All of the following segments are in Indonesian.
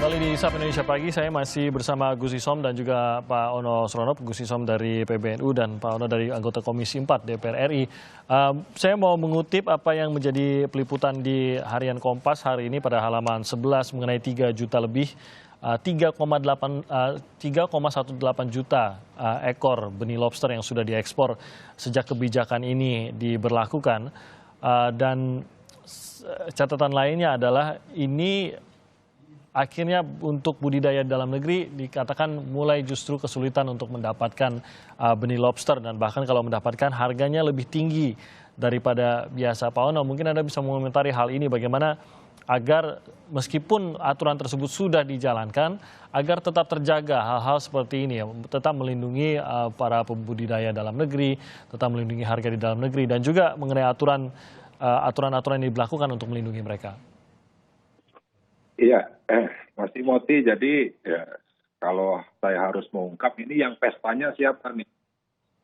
Kembali di Sapa Indonesia Pagi, saya masih bersama Gus Isom dan juga Pak Ono Sronop, Gus Isom dari PBNU dan Pak Ono dari anggota Komisi 4 DPR RI. Saya mau mengutip apa yang menjadi peliputan di Harian Kompas hari ini pada halaman 11 mengenai 3 juta lebih, 3,18 juta ekor benih lobster yang sudah diekspor sejak kebijakan ini diberlakukan. Dan catatan lainnya adalah ini akhirnya untuk budidaya dalam negeri dikatakan mulai justru kesulitan untuk mendapatkan benih lobster dan bahkan kalau mendapatkan harganya lebih tinggi daripada biasa. Pak Ono, mungkin Anda bisa mengomentari hal ini bagaimana agar meskipun aturan tersebut sudah dijalankan agar tetap terjaga hal-hal seperti ini ya, tetap melindungi para pembudidaya dalam negeri, tetap melindungi harga di dalam negeri dan juga mengenai aturan-aturan yang diberlakukan untuk melindungi mereka. Iya, Mas Timothy, jadi ya, kalau saya harus mengungkap ini yang pestanya siapa nih?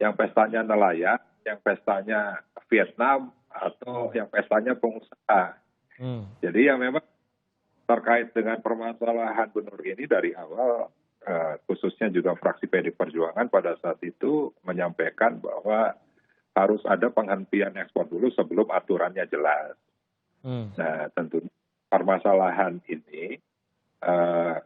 Yang pestanya nelayan, yang pestanya Vietnam, atau yang pestanya pengusaha. Jadi yang memang terkait dengan permasalahan benur ini dari awal, khususnya juga fraksi PD Perjuangan pada saat itu menyampaikan bahwa harus ada penghentian ekspor dulu sebelum aturannya jelas. Nah, tentunya permasalahan ini,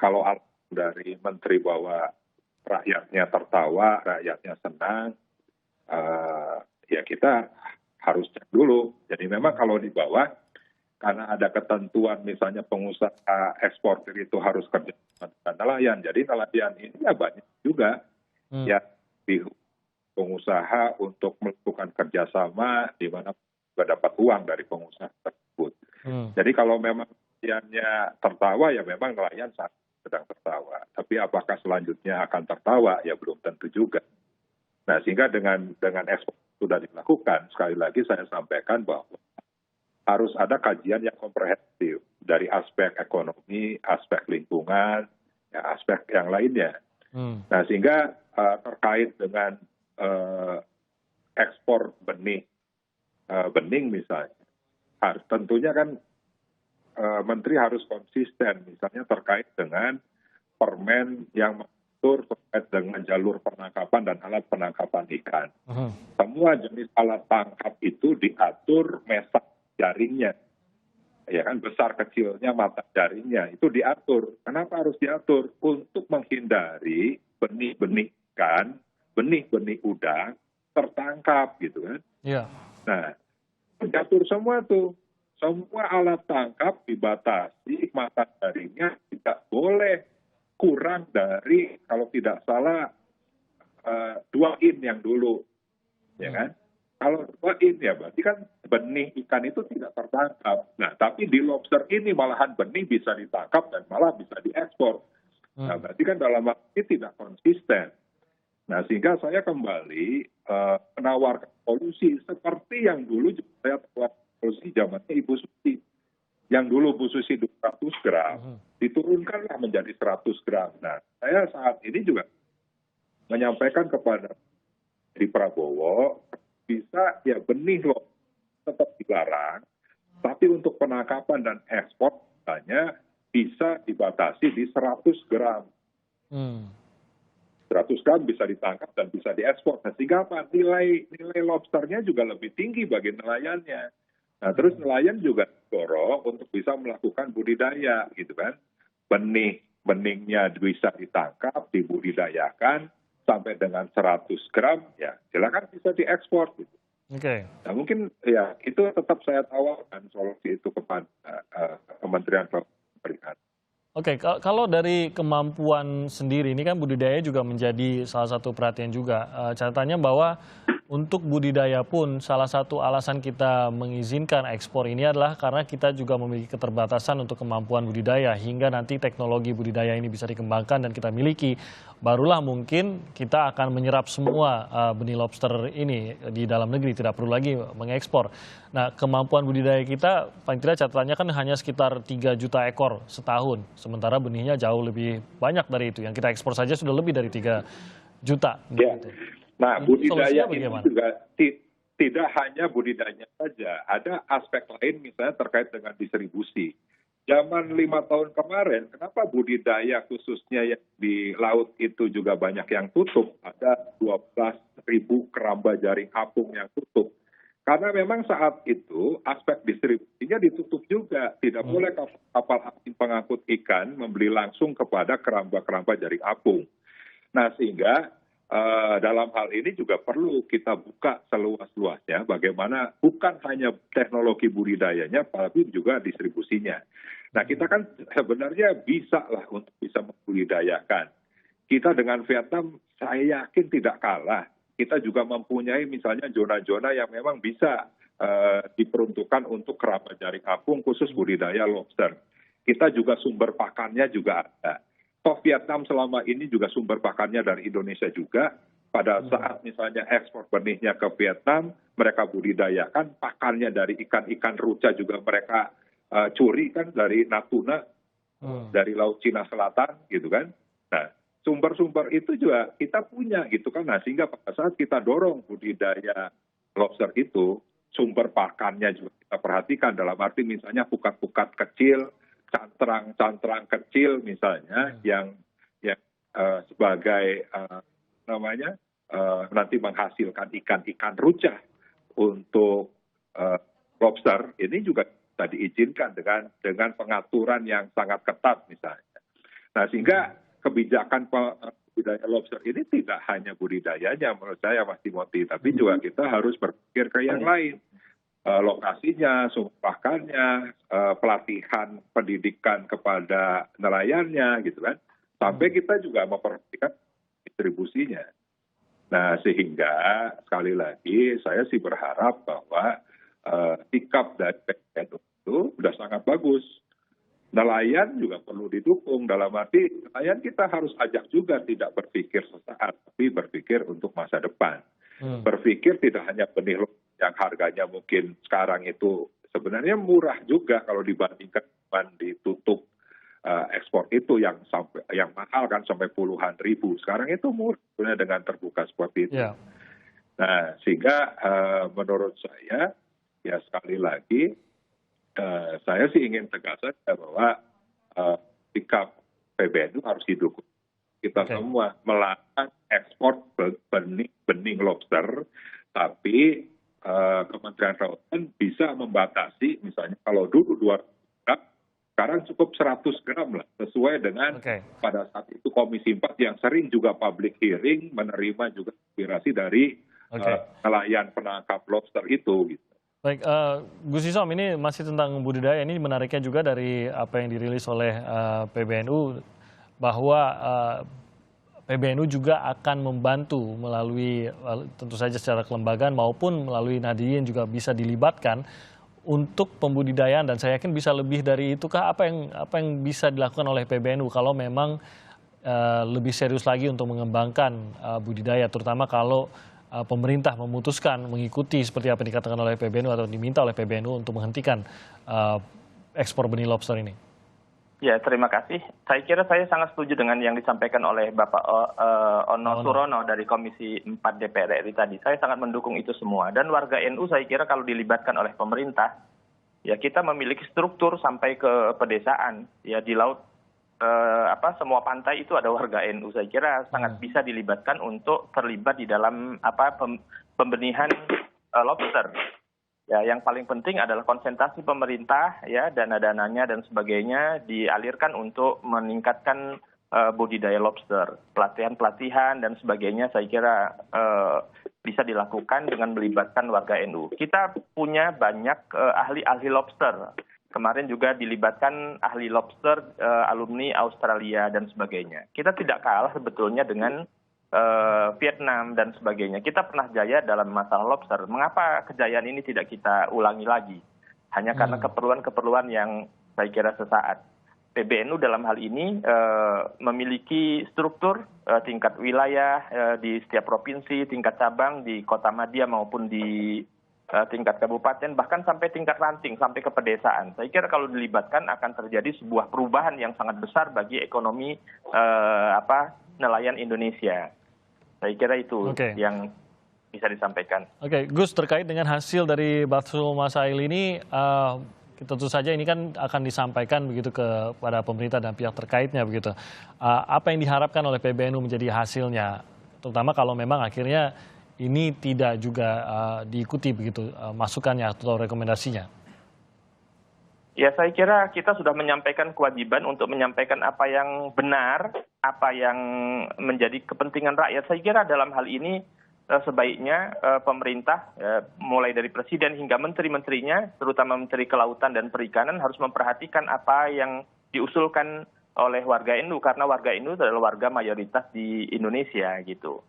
kalau dari menteri bahwa rakyatnya tertawa, rakyatnya senang, ya kita harus cek dulu. Jadi memang kalau di bawah, karena ada ketentuan misalnya pengusaha eksportir itu harus kerja dengan nelayan. Jadi nelayan ini ya banyak juga ya di pengusaha untuk melakukan kerjasama di mana juga dapat uang dari pengusaha tersebut. Jadi kalau memang nelayannya tertawa, ya memang nelayan sedang tertawa. Tapi apakah selanjutnya akan tertawa, ya belum tentu juga. Nah, sehingga dengan ekspor sudah dilakukan, sekali lagi saya sampaikan bahwa harus ada kajian yang komprehensif dari aspek ekonomi, aspek lingkungan, ya, aspek yang lainnya. Nah, sehingga terkait dengan ekspor bening misalnya, tentunya kan Menteri harus konsisten, misalnya terkait dengan permen yang mengatur terkait dengan jalur penangkapan dan alat penangkapan ikan. Semua jenis alat tangkap itu diatur mesak jaringnya, ya kan, besar kecilnya mata jaringnya itu diatur. Kenapa harus diatur? Untuk menghindari benih-benih ikan, benih-benih udang tertangkap gitu kan. Nah, diatur semua tuh. Semua alat tangkap dibatasi, mata jaringnya tidak boleh kurang dari, kalau tidak salah, 2 in yang dulu. Ya kan? Kalau 2 in ya berarti kan benih ikan itu tidak tertangkap. Nah, tapi di lobster ini malahan benih bisa ditangkap dan malah bisa diekspor. Nah, berarti kan dalam hal ini tidak konsisten. Nah, sehingga saya kembali menawarkan solusi seperti yang dulu saya tawarkan solusi zamannya Ibu Susi. Yang dulu Bu Susi 200 gram, diturunkanlah menjadi 100 gram. Nah, saya saat ini juga menyampaikan kepada di Prabowo, bisa ya benih loh tetap dilarang, tapi untuk penangkapan dan ekspor misalnya bisa dibatasi di 100 gram. 100 gram bisa ditangkap dan bisa diekspor. Nah, sehingga apa? Nilai lobsternya juga lebih tinggi bagi nelayannya. Nah, terus nelayan juga dorong untuk bisa melakukan budidaya, gitu kan. Benihnya bisa ditangkap, dibudidayakan sampai dengan 100 gram, ya silakan bisa diekspor. Gitu. Nah, mungkin ya itu tetap saya tawarkan solusi itu kepada Kementerian Perikanan. Kalau dari kemampuan sendiri, ini kan budidaya juga menjadi salah satu perhatian juga. Catatannya bahwa untuk budidaya pun salah satu alasan kita mengizinkan ekspor ini adalah karena kita juga memiliki keterbatasan untuk kemampuan budidaya hingga nanti teknologi budidaya ini bisa dikembangkan dan kita miliki. Barulah mungkin kita akan menyerap semua benih lobster ini di dalam negeri, tidak perlu lagi mengekspor. Nah, kemampuan budidaya kita paling tidak catatannya kan hanya sekitar 3 juta ekor setahun, sementara benihnya jauh lebih banyak dari itu. Yang kita ekspor saja sudah lebih dari 3 juta. Ya. Nah, budidaya ini juga tidak hanya budidayanya saja, ada aspek lain misalnya terkait dengan distribusi. zaman 5 tahun kemarin, kenapa budidaya khususnya yang di laut itu juga banyak yang tutup? Ada 12.000 keramba jaring apung yang tutup. Karena memang saat itu aspek distribusinya ditutup juga. Tidak boleh kapal asing pengangkut ikan membeli langsung kepada keramba-keramba jaring apung. Nah, sehingga dalam hal ini juga perlu kita buka seluas-luasnya bagaimana bukan hanya teknologi budidayanya, tapi juga distribusinya. Nah, kita kan sebenarnya bisa lah untuk bisa membudidayakan. Kita dengan Vietnam, saya yakin tidak kalah. Kita juga mempunyai misalnya zona-zona yang memang bisa diperuntukkan untuk keramba jaring apung khusus budidaya lobster. Kita juga sumber pakannya juga ada. Toh Vietnam selama ini juga sumber pakannya dari Indonesia juga. Pada saat misalnya ekspor benihnya ke Vietnam, mereka budidayakan, pakannya dari ikan-ikan ruca juga mereka curi kan dari Natuna, dari Laut Cina Selatan gitu kan. Nah, sumber-sumber itu juga kita punya gitu kan. Nah, sehingga pada saat kita dorong budidaya lobster itu, sumber pakannya juga kita perhatikan dalam arti misalnya pukat-pukat kecil, cantrang-cantrang kecil misalnya yang sebagai nanti menghasilkan ikan-ikan ruca untuk lobster ini juga bisa diizinkan dengan pengaturan yang sangat ketat misalnya. Nah, sehingga kebijakan budidaya lobster ini tidak hanya budidayanya menurut saya Mas Timothy, tapi juga kita harus berpikir ke yang lain. Lokasinya, sumber pakannya, pelatihan pendidikan kepada nelayannya gitu kan. Sampai kita juga memperhatikan distribusinya. Nah, sehingga sekali lagi saya sih berharap bahwa sikap dari PBNU itu sudah sangat bagus. Nelayan juga perlu didukung, dalam arti nelayan kita harus ajak juga tidak berpikir sesaat, tapi berpikir untuk masa depan. Berpikir tidak hanya benih yang harganya mungkin sekarang itu sebenarnya murah juga kalau dibandingkan dengan ditutup ekspor itu yang mahal kan sampai puluhan ribu. Sekarang itu murah sebenarnya dengan terbuka seperti itu. Yeah. Nah, sehingga menurut saya ya sekali lagi saya sih ingin tegaskan bahwa sikap PBNU harus didukung. Kita semua melarang ekspor benih lobster, tapi Kementerian Kelautan bisa membatasi, misalnya kalau dulu 200 gram, sekarang cukup 100 gram lah, sesuai dengan pada saat itu Komisi 4 yang sering juga public hearing, menerima juga aspirasi dari nelayan penangkap lobster itu. Gitu. Baik, Gus Isom, ini masih tentang budidaya, ini menariknya juga dari apa yang dirilis oleh PBNU, bahwa PBNU juga akan membantu melalui tentu saja secara kelembagaan maupun melalui Nahdien juga bisa dilibatkan untuk pembudidayaan, dan saya yakin bisa lebih dari itu kah? Apa yang bisa dilakukan oleh PBNU kalau memang lebih serius lagi untuk mengembangkan budidaya, terutama kalau pemerintah memutuskan mengikuti seperti apa yang dikatakan oleh PBNU atau diminta oleh PBNU untuk menghentikan ekspor benih lobster ini? Ya, terima kasih. Saya kira saya sangat setuju dengan yang disampaikan oleh Bapak Ono Surono dari Komisi 4 DPR RI tadi. Saya sangat mendukung itu semua. Dan warga NU saya kira kalau dilibatkan oleh pemerintah, ya kita memiliki struktur sampai ke pedesaan. Ya di laut, semua pantai itu ada warga NU. Saya kira sangat bisa dilibatkan untuk terlibat di dalam pembenihan lobster. Ya, yang paling penting adalah konsentrasi pemerintah, ya, dana-dananya dan sebagainya dialirkan untuk meningkatkan budidaya lobster. Pelatihan-pelatihan dan sebagainya saya kira bisa dilakukan dengan melibatkan warga NU. Kita punya banyak ahli-ahli lobster. Kemarin juga dilibatkan ahli lobster alumni Australia dan sebagainya. Kita tidak kalah sebetulnya dengan Vietnam dan sebagainya. Kita pernah jaya dalam masalah lobster. Mengapa kejayaan ini tidak kita ulangi lagi? Hanya karena keperluan-keperluan yang saya kira sesaat. PBNU dalam hal ini memiliki struktur tingkat wilayah di setiap provinsi, tingkat cabang di Kota Madya maupun di tingkat kabupaten, bahkan sampai tingkat ranting, sampai ke pedesaan. Saya kira kalau dilibatkan akan terjadi sebuah perubahan yang sangat besar bagi ekonomi nelayan Indonesia. Saya kira itu yang bisa disampaikan. Gus, terkait dengan hasil dari Bahtsul Masail ini, tentu saja ini kan akan disampaikan begitu kepada pemerintah dan pihak terkaitnya begitu. Apa yang diharapkan oleh PBNU menjadi hasilnya, terutama kalau memang akhirnya ini tidak juga diikuti begitu masukannya atau rekomendasinya. Ya, saya kira kita sudah menyampaikan kewajiban untuk menyampaikan apa yang benar, apa yang menjadi kepentingan rakyat. Saya kira dalam hal ini sebaiknya pemerintah, mulai dari presiden hingga menteri-menterinya, terutama Menteri Kelautan dan Perikanan, harus memperhatikan apa yang diusulkan oleh warga NU, karena warga NU adalah warga mayoritas di Indonesia gitu.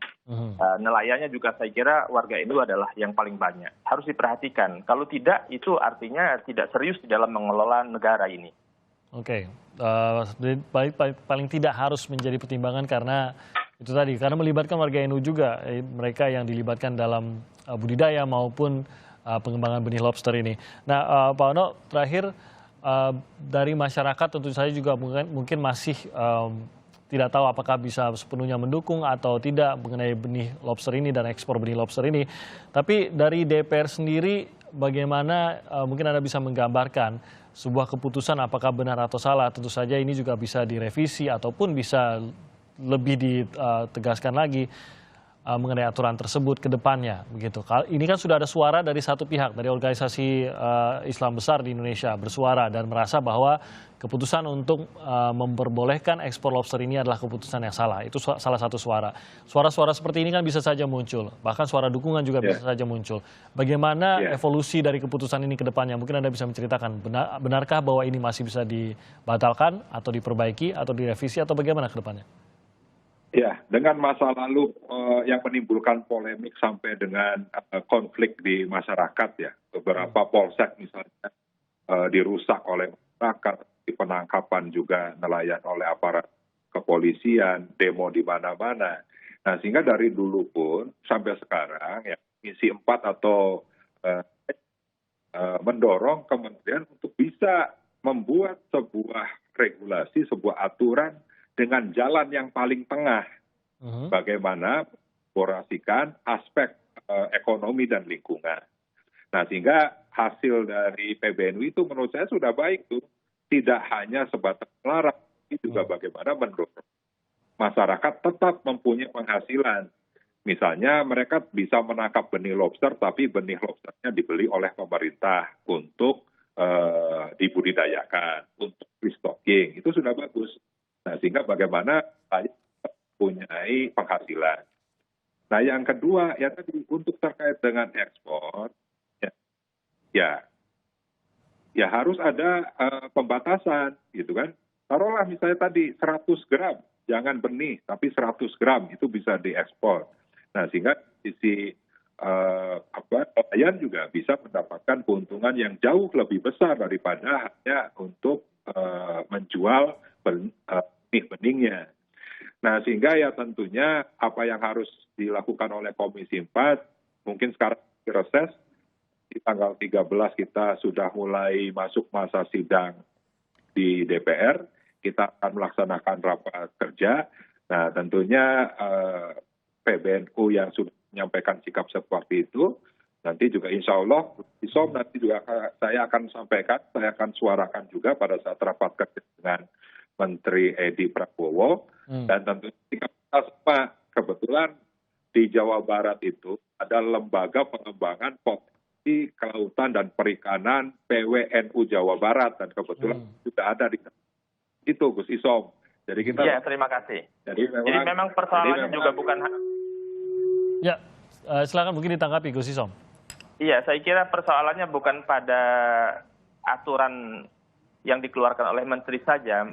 Nelayannya juga saya kira warga NU adalah yang paling banyak. Harus diperhatikan. Kalau tidak, itu artinya tidak serius di dalam mengelola negara ini. Oke, paling tidak harus menjadi pertimbangan karena itu tadi, karena melibatkan warga NU juga, mereka yang dilibatkan dalam budidaya maupun pengembangan benih lobster ini. Nah, Pak Ono, terakhir dari masyarakat tentu saja juga mungkin masih tidak tahu apakah bisa sepenuhnya mendukung atau tidak mengenai benih lobster ini dan ekspor benih lobster ini. Tapi dari DPR sendiri bagaimana mungkin Anda bisa menggambarkan sebuah keputusan apakah benar atau salah. Tentu saja ini juga bisa direvisi ataupun bisa lebih ditegaskan lagi mengenai aturan tersebut ke depannya begitu. Ini kan sudah ada suara dari satu pihak, dari organisasi Islam besar di Indonesia bersuara dan merasa bahwa keputusan untuk memperbolehkan ekspor lobster ini adalah keputusan yang salah. Itu salah satu suara. Suara-suara seperti ini kan bisa saja muncul, bahkan suara dukungan juga bisa saja muncul. Bagaimana evolusi dari keputusan ini ke depannya? Mungkin Anda bisa menceritakan, benarkah bahwa ini masih bisa dibatalkan atau diperbaiki atau direvisi atau bagaimana ke depannya? Ya, dengan masa lalu yang menimbulkan polemik sampai dengan konflik di masyarakat ya, beberapa polsek misalnya dirusak oleh masyarakat, di penangkapan juga nelayan oleh aparat kepolisian, demo di mana-mana. Nah, sehingga dari dulu pun sampai sekarang ya, misi 4 atau mendorong kementerian untuk bisa membuat sebuah regulasi, sebuah aturan dengan jalan yang paling tengah, bagaimana mengelaborasikan aspek ekonomi dan lingkungan. Nah, sehingga hasil dari PBNU itu menurut saya sudah baik tuh, tidak hanya sebatas melarang, tapi juga bagaimana mendorong masyarakat tetap mempunyai penghasilan. Misalnya mereka bisa menangkap benih lobster, tapi benih lobsternya dibeli oleh pemerintah untuk dibudidayakan, untuk restocking, itu sudah bagus. Nah, sehingga bagaimana saya mempunyai penghasilan. Nah, yang kedua, ya tadi untuk terkait dengan ekspor, ya harus ada pembatasan, gitu kan. Taruhlah misalnya tadi 100 gram, jangan benih, tapi 100 gram itu bisa diekspor. Nah, sehingga sisi nelayan juga bisa mendapatkan keuntungan yang jauh lebih besar daripada hanya untuk menjual benih-benihnya. Nah, sehingga ya tentunya apa yang harus dilakukan oleh Komisi 4, mungkin sekarang reses, di tanggal 13 kita sudah mulai masuk masa sidang di DPR, kita akan melaksanakan rapat kerja. Nah, tentunya PBNU yang sudah menyampaikan sikap seperti itu, nanti juga insya Allah, nanti juga saya akan sampaikan, saya akan suarakan juga pada saat rapat kerja dengan Menteri Edi Prabowo, dan tentunya sama, kebetulan di Jawa Barat itu ada lembaga pengembangan potensi kelautan dan perikanan PWNU Jawa Barat, dan kebetulan juga ada di itu Gus Isom. Jadi kita. Ya, terima kasih. Jadi memang persoalannya juga bukan. Ya, silakan mungkin ditanggapi Gus Isom. Iya, saya kira persoalannya bukan pada aturan yang dikeluarkan oleh menteri saja.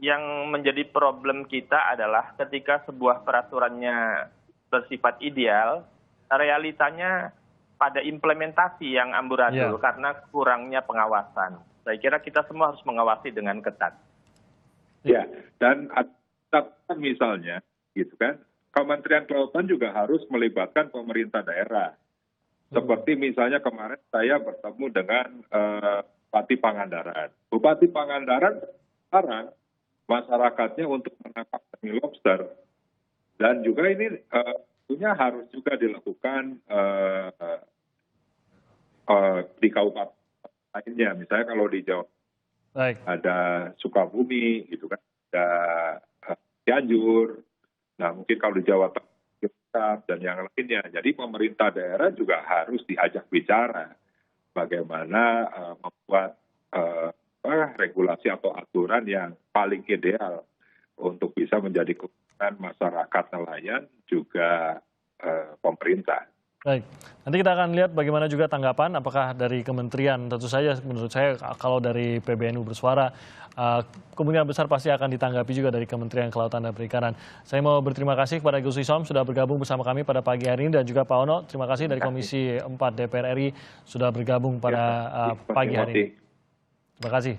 Yang menjadi problem kita adalah ketika sebuah peraturannya bersifat ideal, realitanya pada implementasi yang amburadul karena kurangnya pengawasan. Saya kira kita semua harus mengawasi dengan ketat. Ya, dan misalnya, gitu kan, Kementerian Kelautan juga harus melibatkan pemerintah daerah. Seperti misalnya kemarin saya bertemu dengan Bupati Pangandaran. Bupati Pangandaran sekarang masyarakatnya untuk menangkap benih lobster, dan juga ini tentunya harus juga dilakukan di Kabupaten lainnya. Misalnya kalau di Jawa Baik. ada Sukabumi, gitu kan, ada Cianjur. Nah, mungkin kalau di Jawa Tengah dan yang lainnya. Jadi pemerintah daerah juga harus diajak bicara bagaimana membuat regulasi atau aturan yang paling ideal untuk bisa menjadi kebutuhan masyarakat nelayan juga pemerintah. Baik, nanti kita akan lihat bagaimana juga tanggapan, apakah dari kementerian, tentu saja menurut saya kalau dari PBNU bersuara, kemungkinan besar pasti akan ditanggapi juga dari Kementerian Kelautan dan Perikanan. Saya mau berterima kasih kepada Gus Isom sudah bergabung bersama kami pada pagi hari ini, dan juga Pak Ono, terima kasih dari Komisi 4 DPR RI sudah bergabung pada pagi hari ini. Terima kasih.